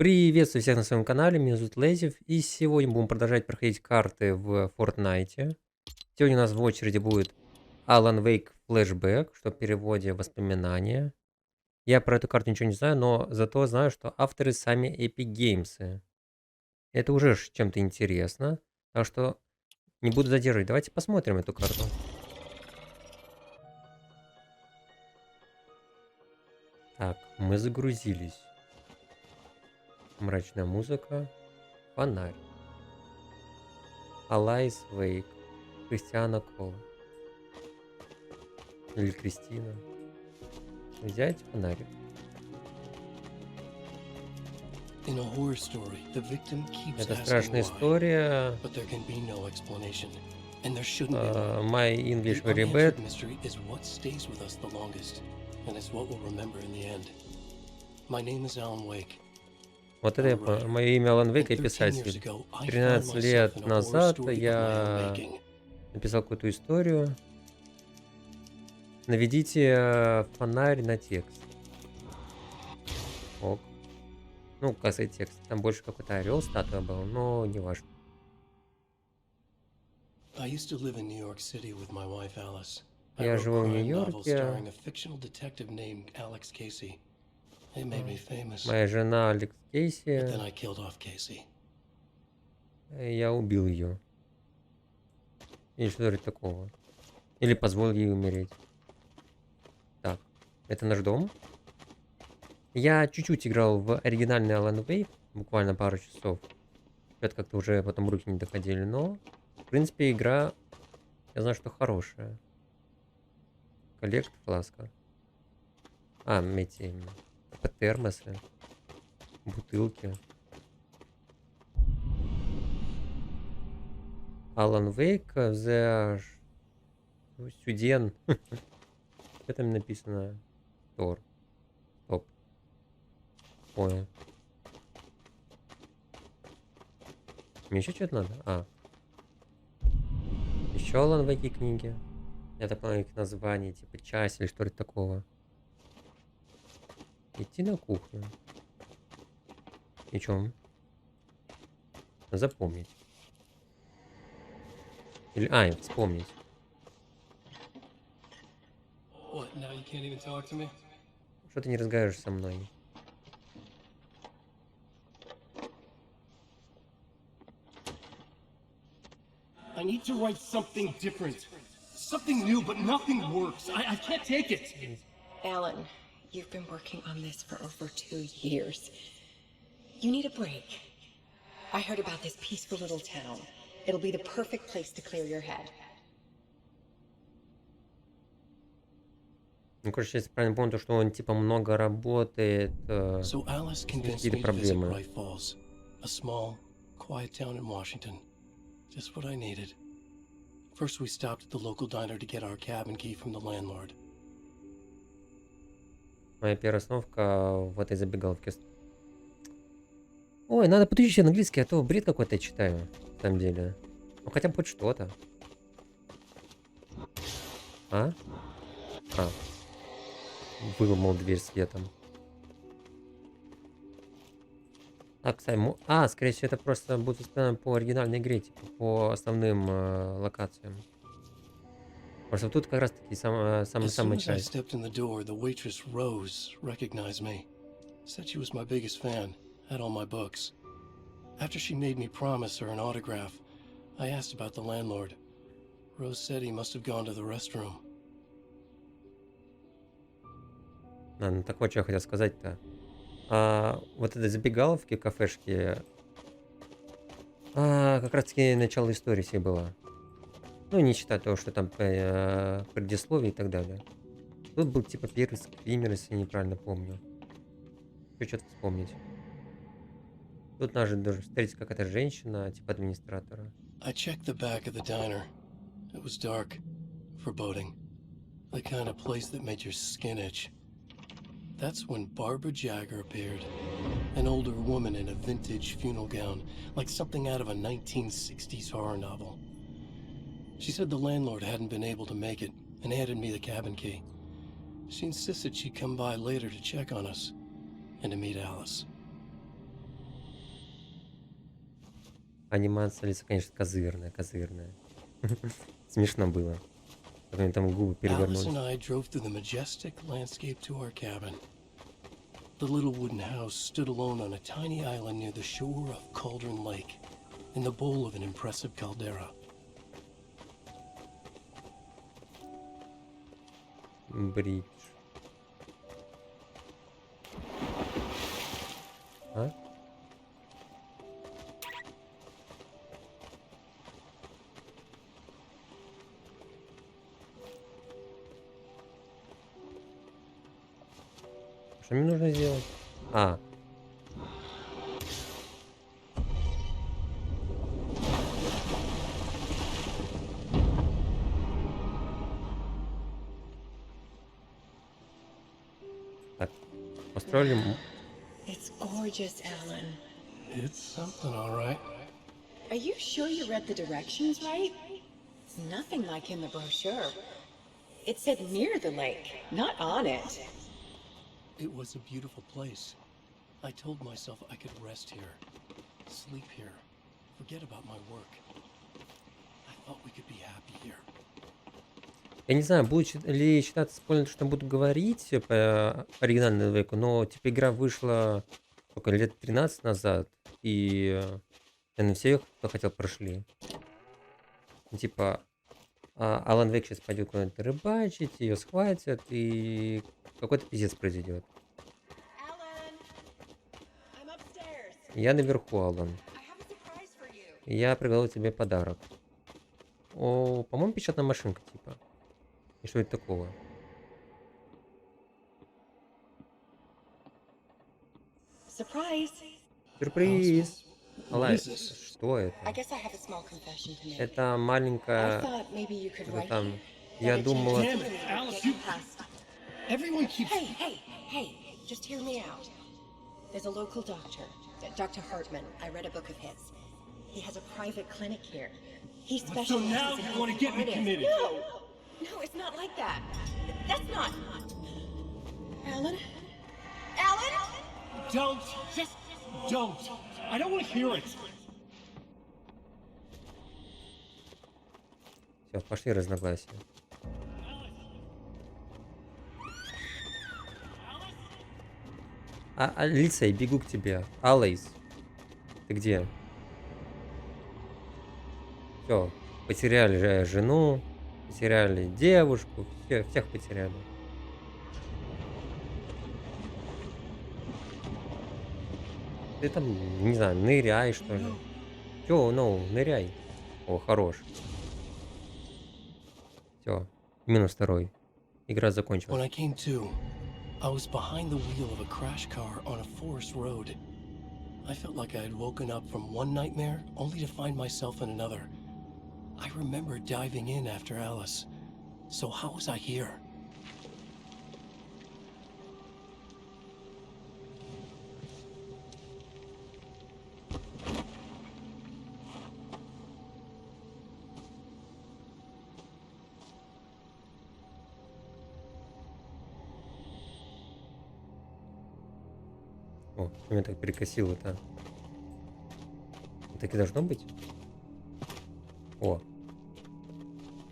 Приветствую всех на своем канале, меня зовут Лезев, и сегодня будем продолжать проходить карты в FORTNITE. Сегодня у нас в очереди будет Alan Wake FLASHBACK, что в переводе «Воспоминания». Я про эту карту ничего не знаю, но зато знаю, что авторы сами Epic Games. Это уже чем-то интересно, так что не буду задерживать. Давайте посмотрим эту карту. Так, мы загрузились. Мрачная музыка, фонарь. Алайс Вейк. Кристиана Кол. Или Кристина. Взять фонарик. Это страшная история. My English very bad. Вот это мое имя Алан Вейк и писатель. 13 лет назад я написал какую-то историю. Наведите фонарь на текст. Ок. Ну, касается текста. Там больше какой-то орел, статуя был, но не важно. Я живу в Нью-Йорке. Моя жена Алекс Кейси. Я убил ее. Или что-то такого. Или позволил ей умереть. Так, это наш дом. Я чуть-чуть играл в оригинальный Alan Wake, буквально пару часов. Это как-то уже потом руки не доходили, но в принципе игра, я знаю, что хорошая. Коллект фласка. Эти термосы, бутылки. Alan Wake, The Сюден. Что там написано? Тор. Стоп. Понял. Мне еще что-то надо? Еще Alan Wake книги. Я так понимаю, их название, типа часть или что-то такого. Идти на кухню. И чем? Запомнить. Или, вспомнить. Что ты не разговариваешь со мной? I need to write something different. Something new, but nothing works. I can't take it. Alan, you've been working on this for over 2 years. You need a break. I heard about this peaceful little town. It'll be the perfect place to clear your head. Ну, короче, если правильно помню, то, что он типа много работает. So Alice convinced me to visit Bright Falls, a small, quiet town in Washington. Just what I needed. First, we stopped at the local diner to get our cabin key from the landlord. Моя первая остановка в этой забегаловке. Ой, надо подучить английский, а то бред какой-то читаю, на самом деле. Ну хотя бы хоть что-то. Выломал дверь светом. Кстати, скорее всего, это просто будет воспоминание по оригинальной игре, типа по основным локациям. Просто тут как раз таки самая часть. After she made me promise her an autograph, I asked about the landlord. Rose said he must have gone to the restroom. Так вот, что я хотел сказать-то. Вот этой забегаловки, кафешки, как раз таки начало истории всей было. Ну, не считая того, что там предисловие и так далее. Тут был типа первый скример, если я неправильно помню. Что-то вспомнить. Тут нас же должен встретить какая-то женщина, типа администратора. I checked the back of the diner. It was dark, foreboding. The kind of place that made your skin itch. That's when Barbara Jagger appeared. An older woman in a vintage funeral gown, like something out of a 1960s horror novel. She said the landlord hadn't been able to make it and handed me the cabin key. She insisted she'd come by later to check on us and to meet Alice. Анимация лица, конечно, козырная. Смешно было. Как они там губы Alice перевернулись. and I drove through the majestic landscape to our cabin. The little wooden house stood alone on a tiny island near the shore of Cauldron Lake, in the bowl of an impressive caldera. Бридж. А? Что мне нужно сделать? А. Так. Построили. It's gorgeous, Alan. It's something, all right. Are you sure you read the directions right? It's nothing like in the brochure. It said near the lake, not on it. It was a beautiful place. I told myself I could rest here, sleep here, forget about my work. I thought we could be happy here. Я не знаю, будет ли считаться спойлером, что буду говорить по оригинальному веку, но типа игра вышла сколько, лет 13 назад, и наверное, все, кто хотел, прошли. Ну, типа, Алан Вейк сейчас пойдет куда-нибудь рыбачить, ее схватят, и какой-то пиздец произойдет. Я наверху, Алан. Я привел тебе подарок. О, по-моему, печатная машинка, типа. И что это такого? Сюрприз! Алай, что это? Это маленькая... Это там... Я думала... Hey, just hear me out. There's a local doctor, Dr. Hartman. I read a book of his. He has a private clinic here. He specializes So now you want to get me committed? No, it's not like that. That's not... Alan? Alan? Don't! Just don't! I don't want to hear it! Все, пошли разногласия. Алиса, я бегу к тебе. Алейс, ты где? Все, потеряли жену, потеряли девушку, всех потеряли. Ты там, не знаю, ныряй, что ли. Чё, ныряй. О, хорош. Все, минус второй. Игра закончилась. When I came to, I was behind the wheel of a crash car on a forest road. I felt like I had woken up from one nightmare only to find myself in another. I remember diving in after Alice. So how was I here? О, меня так перекосило-то. Так и должно быть. О.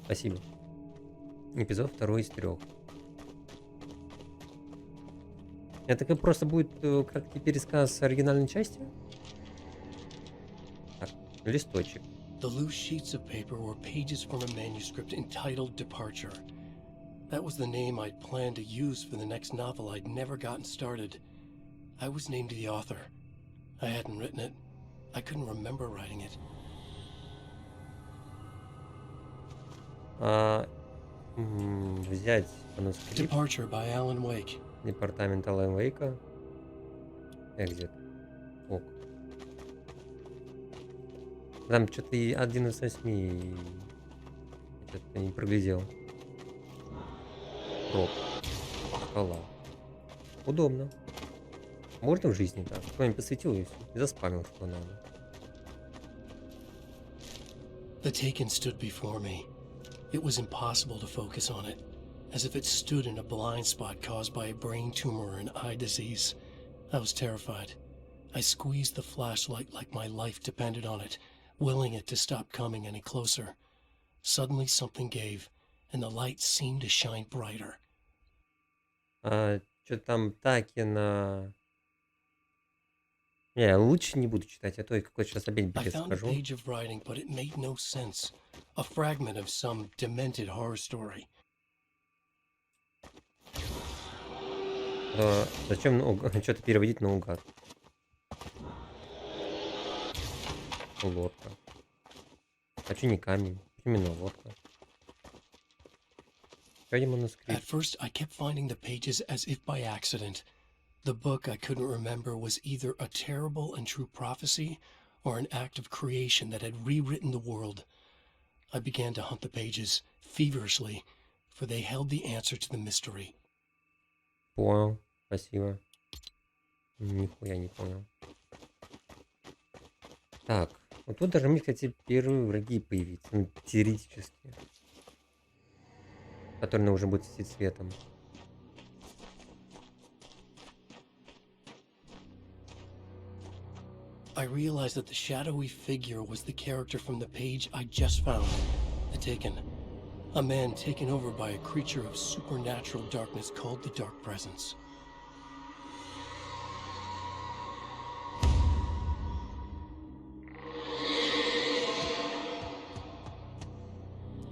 Спасибо. Эпизод 2 из 3. Это просто будет как пересказ оригинальной части? Так, листочек. The loose sheets of paper were pages from a manuscript entitled Departure. That was the name I'd planned to use for the next novel I'd never gotten started. I was named the author. I hadn't written it. I couldn't remember writing it. Взять манускрипт. Departure by Alan Wake. Департамент Алана Вейка. Экзит. Ок. Там что-то и 1 из 8. Что-то не проглядел. Проб. Скала. Удобно. Можно в жизни так? Кто-нибудь посвятил и заспамил, что надо. The Taken stood before me. It was impossible to focus on it, as if it stood in a blind spot caused by a brain tumor and eye disease. I was terrified. I squeezed the flashlight like my life depended on it, willing it to stop coming any closer. Suddenly something gave, and the light seemed to shine brighter. Что там таки на... Не, лучше не буду читать, а то я какой-то сейчас опять I бред found a скажу. page of writing, but it made no sense. A fragment of some demented horror story. Зачем что-то переводить наугад? Лодка. А что не камень? Именно лодка. Еще один At манускрипт. first, I kept finding the pages as if by accident. The book I couldn't remember was either a terrible and true prophecy or an act of creation that had rewritten the world. I began to hunt the pages feverishly, for they held the answer to the mystery. Понял. Спасибо. Нихуя не понял. Так. Вот тут даже мне, кстати, первые враги появиться. Ну, теоретически. Которые уже будут светить светом. I realized that the shadowy figure was the character from the page I just found, the Taken. A man taken over by a creature of supernatural darkness called the Dark Presence.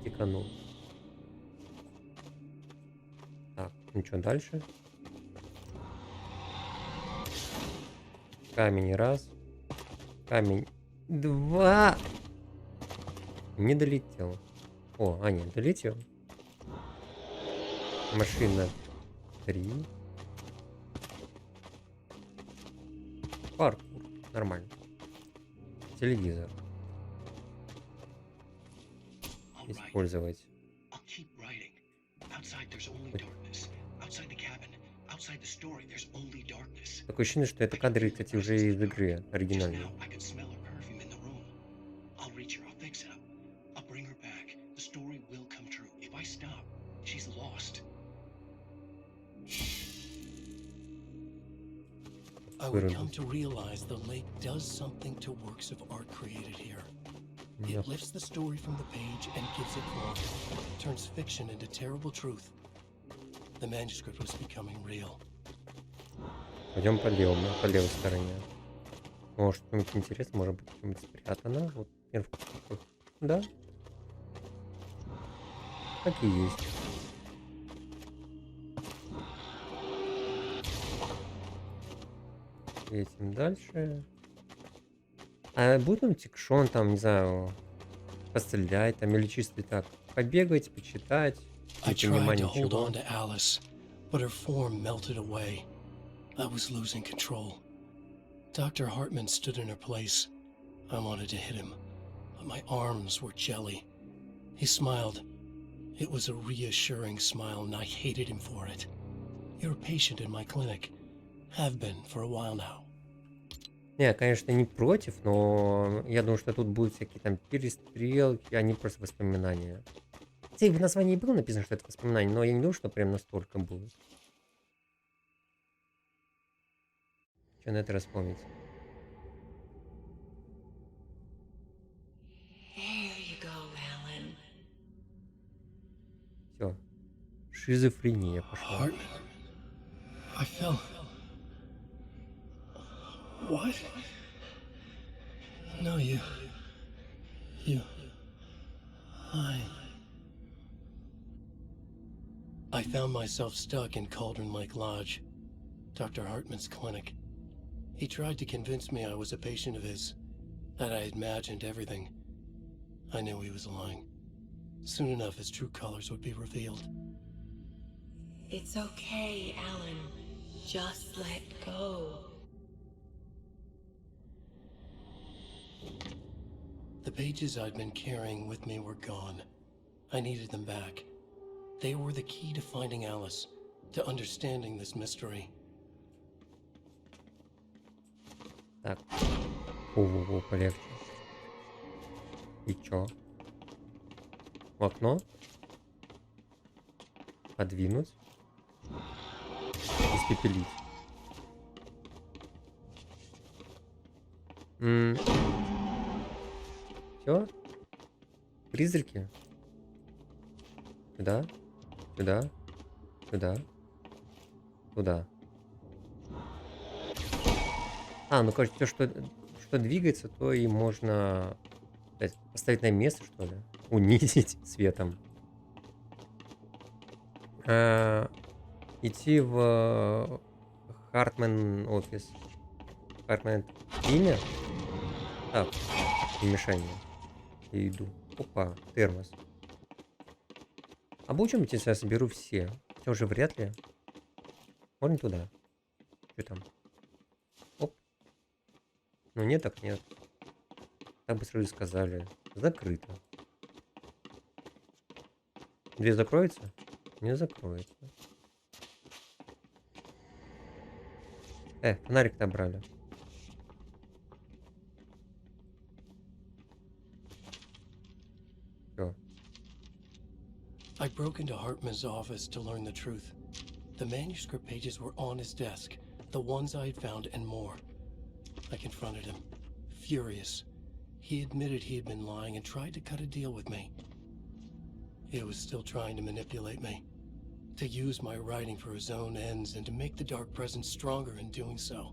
Тиканул. Так, ну что дальше? Камень раз. Камень два. Не долетел. О, нет, долетел. Машина 3. Паркур. Нормально. Телевизор. Использовать. Такое ощущение, что это кадры, кстати, уже из игры оригинальной. I would come to realize the lake does something to works of art created here. It lifts the story from the page and gives it form, turns fiction into terrible truth. The manuscript was becoming real. Пойдем по левой стороне. Может, что-нибудь интересное, может быть, что-нибудь спрятано. Вот, да. Так и есть. Едем дальше. А будем тикшон там, не знаю, пострелять там или чисто так побегать, почитать, I не понимая tried to hold ничего. on to Alice, but her form melted away. I was losing control. Dr. Hartman stood in her place. I wanted to hit him, but my arms were jelly. He smiled. It was a reassuring smile, and I hated him for it. You're a patient in my clinic. Have been for a while now. Не, конечно, не против, но я думаю, что тут будут всякие там перестрелки, а не просто воспоминания. Хотя и в названии было написано, что это воспоминания, но я не думаю, что прям настолько будет. Что на это распомнить? Все. Шизофрения пошла. Hartman. I fell. What? No, you. I found myself stuck in Cauldron Lake Lodge, Dr. Hartman's clinic. He tried to convince me I was a patient of his, that I had imagined everything. I knew he was lying. Soon enough, his true colors would be revealed. It's okay, Alan. Just let go. The pages I'd been carrying with me were gone. I needed them back. They were the key to finding Alice, to understanding this mystery. Так. Во-во-во, полегче. И чё? В окно? Подвинуть? Испепелить. Все? Призраки? Сюда? Сюда? Сюда? Туда. А, ну кажется, что двигается, то и можно поставить на место, что ли. Унизить светом. Идти в Хартман офис. Хартман имя? Так, мешание. Я иду. Опа, термос. А будем я сейчас соберу все? Хотя уже вряд ли. Можно туда? Что там? Оп. Ну нет, так нет. Так быстро сказали. Закрыто. Дверь закроется? Не закроется. Фонарик набрали. Все. I broke into Hartman's office to learn the truth. The manuscript pages were on his desk, the ones I had found and more. I confronted him, furious. He admitted he had been lying and tried to cut a deal with me. He was still trying to manipulate me, to use my writing for his own ends and to make the dark presence stronger in doing so.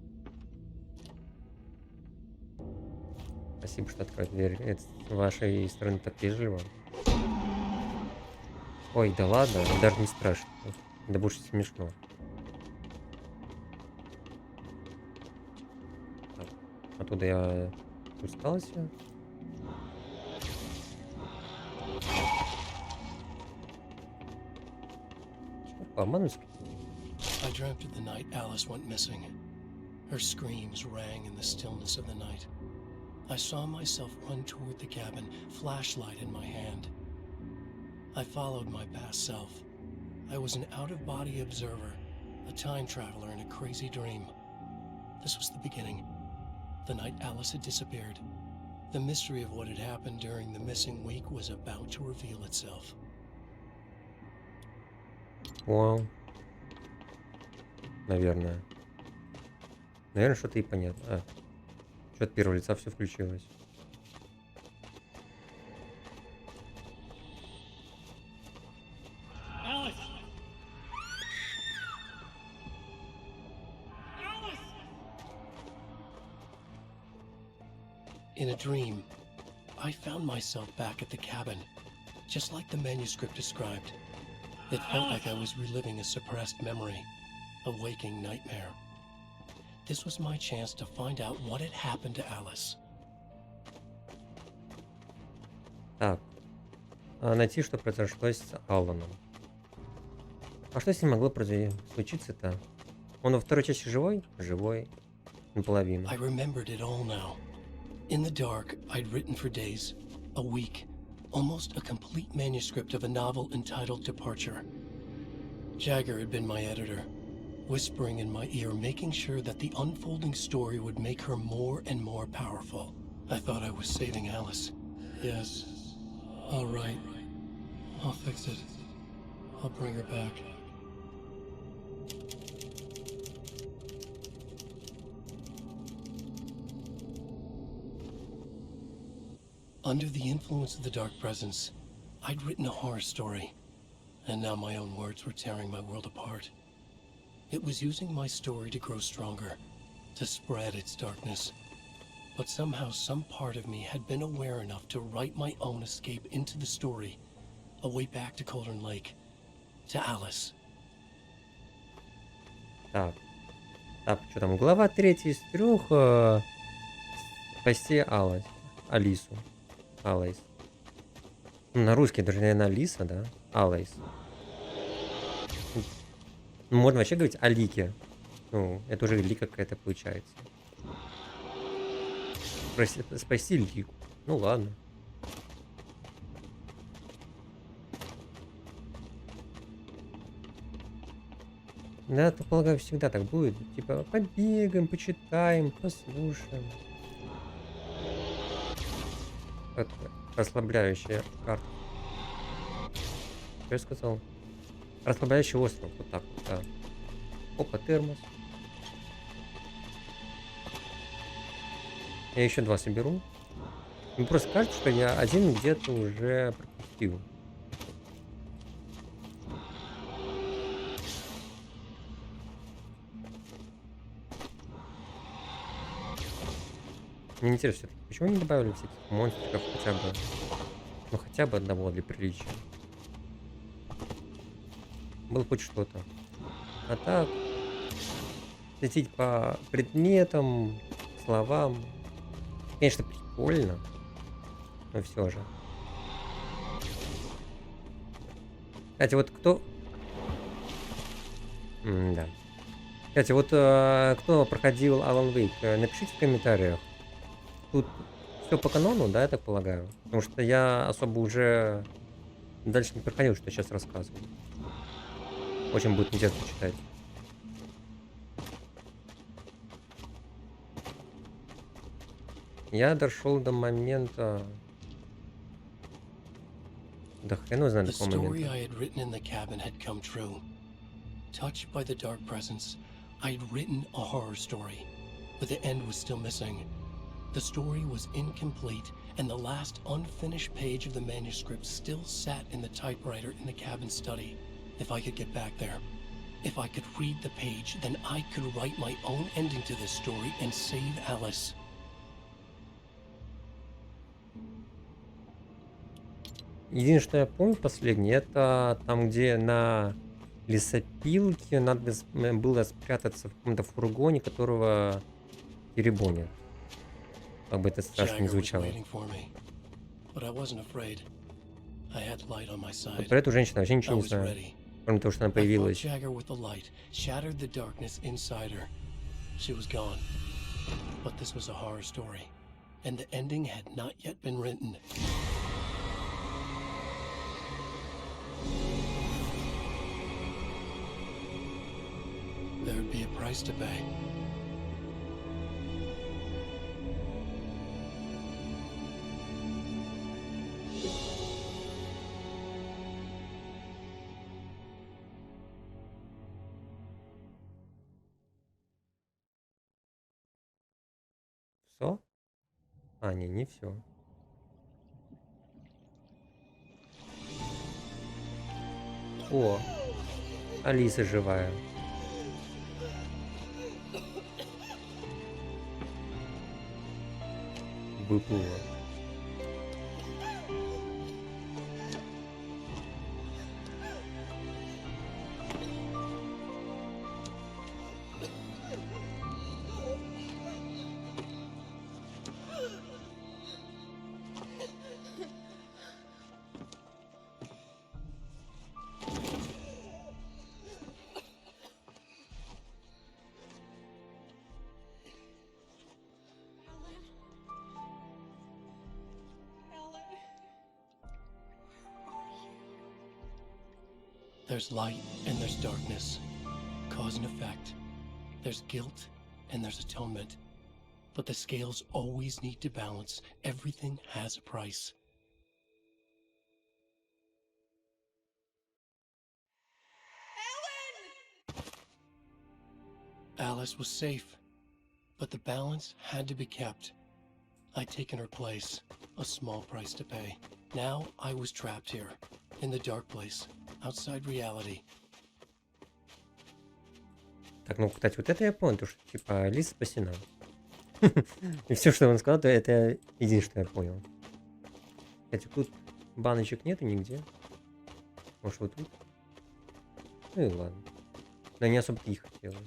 Спасибо, что открыли дверь. Это с вашей стороны так вежливо. Ой, да ладно, даже не страшно. Да больше смешно. Так, оттуда я спускался. Опа, манускрипт. I dreamt of the night Alice went missing. Her screams rang in the stillness of the night. I saw myself run toward the cabin, flashlight in my hand. I followed my past self. I was an out-of-body observer, a time traveler in a crazy dream. This was the beginning. The night Alice had disappeared. The mystery of what had happened during the missing week was about to reveal itself. Вау. Наверное. Наверное, что-то и понятно. Что от первого лица все включилось. In a dream, I found myself back at the cabin, just like the manuscript described. It felt like I was reliving a suppressed memory, a waking nightmare. This was my chance to find out what had happened to Alice. Так. Найти, что произошло с Аланом. А что с ним могло случиться-то? Он во второй части живой? Живой. Наполовину. I remembered it all now. In the dark, I'd written for days, a week, almost a complete manuscript of a novel entitled Departure. Jagger had been my editor, whispering in my ear, making sure that the unfolding story would make her more and more powerful. I thought I was saving Alice. Yes. All right. I'll fix it. I'll bring her back. Under the influence of the dark presence, I'd written a horror story, and now my own words were tearing my world apart. It was using my story to grow stronger, to spread its darkness. But somehow some part of me had been aware enough to write my own escape into the story, a way back to Cauldron Lake, to Alice. Так, что там? Глава 3 из 3. Спасти Алису. Алайс. На русский даже, наверное, Алиса, да? Алайс. Ну, можно вообще говорить о Лике. Ну, это уже Лика какая-то получается. Спасти Лику. Ну ладно. Да, то, полагаю, всегда так будет. Типа, побегаем, почитаем, послушаем. Это расслабляющая карта. Что я сказал? Расслабляющий остров. Вот так вот, да. Опа, термос. Я еще 2 соберу. Мне просто кажется, что я один где-то уже пропустил. Мне интересно, все-таки, почему не добавили всяких монстров хотя бы, ну хотя бы одного для приличия. Было хоть что-то. А так, светить по предметам, словам, конечно, прикольно, но все же. Кстати, вот кто... Да. Кстати, вот кто проходил Alan Wake, напишите в комментариях. Тут все по канону, да, я так полагаю? Потому что я особо уже дальше не проходил, что сейчас рассказываю. Очень будет интересно читать. Я дошел до момента... Да хрен его знает, до какого момента. Touched by the dark presence, I'd written a horror story, but the end was still missing. The story was incomplete, and the last unfinished page of the manuscript still sat in the typewriter in the cabin study. If I could get back there, if I could read the page, then I could write my own ending to this story and save Alice. Единственное, что я помню последнее, это там, где на лесопилке надо было спрятаться в каком-то фургоне, которого теребонят. Как бы это страшно не звучало. Вот про эту женщину вообще ничего не знаю. Кроме того, что она появилась. There would be a price to pay. Все? А, не все. О, Алиса живая. Выплыла. There's light and there's darkness, cause and effect. There's guilt and there's atonement. But the scales always need to balance. Everything has a price. Alice was safe, but the balance had to be kept. I'd taken her place, a small price to pay. Now I was trapped here, in the dark place, outside reality. Так, ну, кстати, вот это я понял, то, что, типа, Алиса спасена. И все, что он сказал, то это единственное, что я понял. Кстати, тут баночек нету нигде. Может, вот тут? Ну и ладно. Но не особо-то их хотела.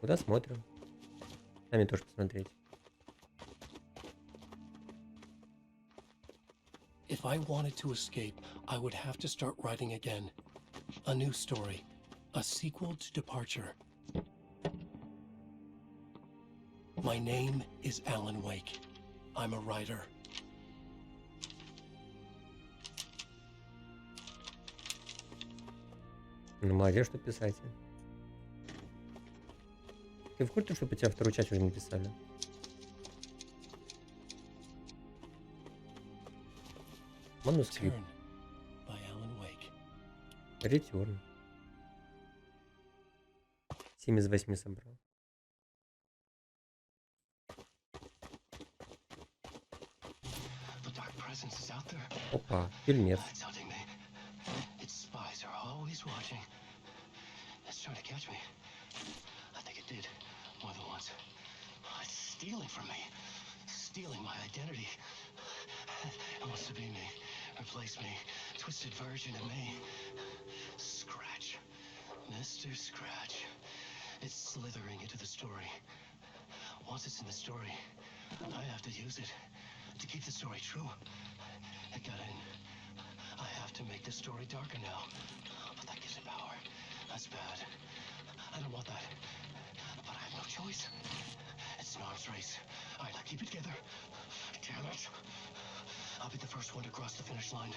Куда смотрим? Сами тоже посмотреть. If I wanted to escape, I would have to start writing again. A new story. A sequel to Departure. My name is Alan Wake. I'm a writer. Ну, молодец, что писатель. Ты в курсе, что по тебя вторую часть уже написали? Манускрипт. Ретерн. 7 из 8 собрал. presence is out there. Опа, фильмец. It's hunting me. Its spies are always watching. It's trying to catch me. I think it did more than once. It's stealing from me. Stealing my identity. It wants to be me. Replace me. Twisted version of me. Scratch. Mr. Scratch. It's slithering into the story. Once it's in the story, I have to use it to keep the story true. It got in. I have to make the story darker now. But that gives it power. That's bad. I don't want that. But I have no choice. It's an arms race. All right, now keep it together. Damn it. I'll be the first one to cross the finish line.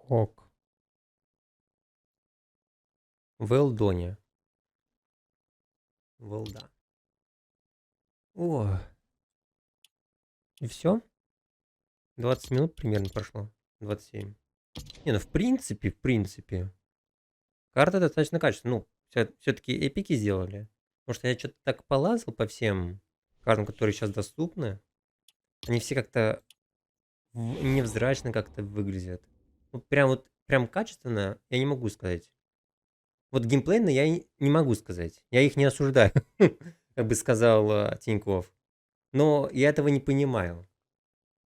Ок. Well done. Well done. О. И все? 20 минут примерно прошло. 27. Не, ну в принципе. Карта достаточно качественная. Ну, все-таки эпики сделали. Потому что я что-то так полазал по всем картам, которые сейчас доступны. Они все как-то невзрачно как-то выглядят. Ну, прям качественно я не могу сказать. Вот геймплейно я не могу сказать. Я их не осуждаю, как бы сказал Тиньков. Но я этого не понимаю.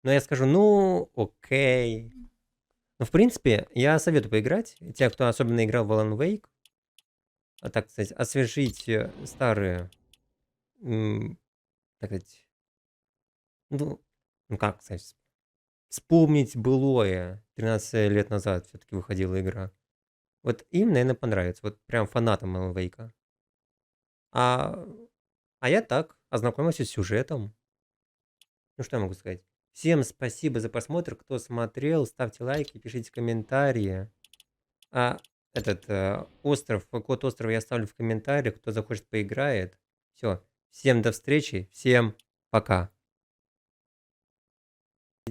Но я скажу, ну, окей. Ну, в принципе, я советую поиграть. Те, кто особенно играл в Alan Wake, а так сказать, освежить старые, так сказать, ну как сказать, вспомнить былое. 13 лет назад все-таки выходила игра. Вот им, наверное, понравится. Вот прям фанатам Alan Wake. А я так, ознакомился с сюжетом. Ну, что я могу сказать? Всем спасибо за просмотр, кто смотрел. Ставьте лайки, пишите комментарии. А этот код острова я оставлю в комментариях. Кто захочет, поиграет. Все. Всем до встречи. Всем пока.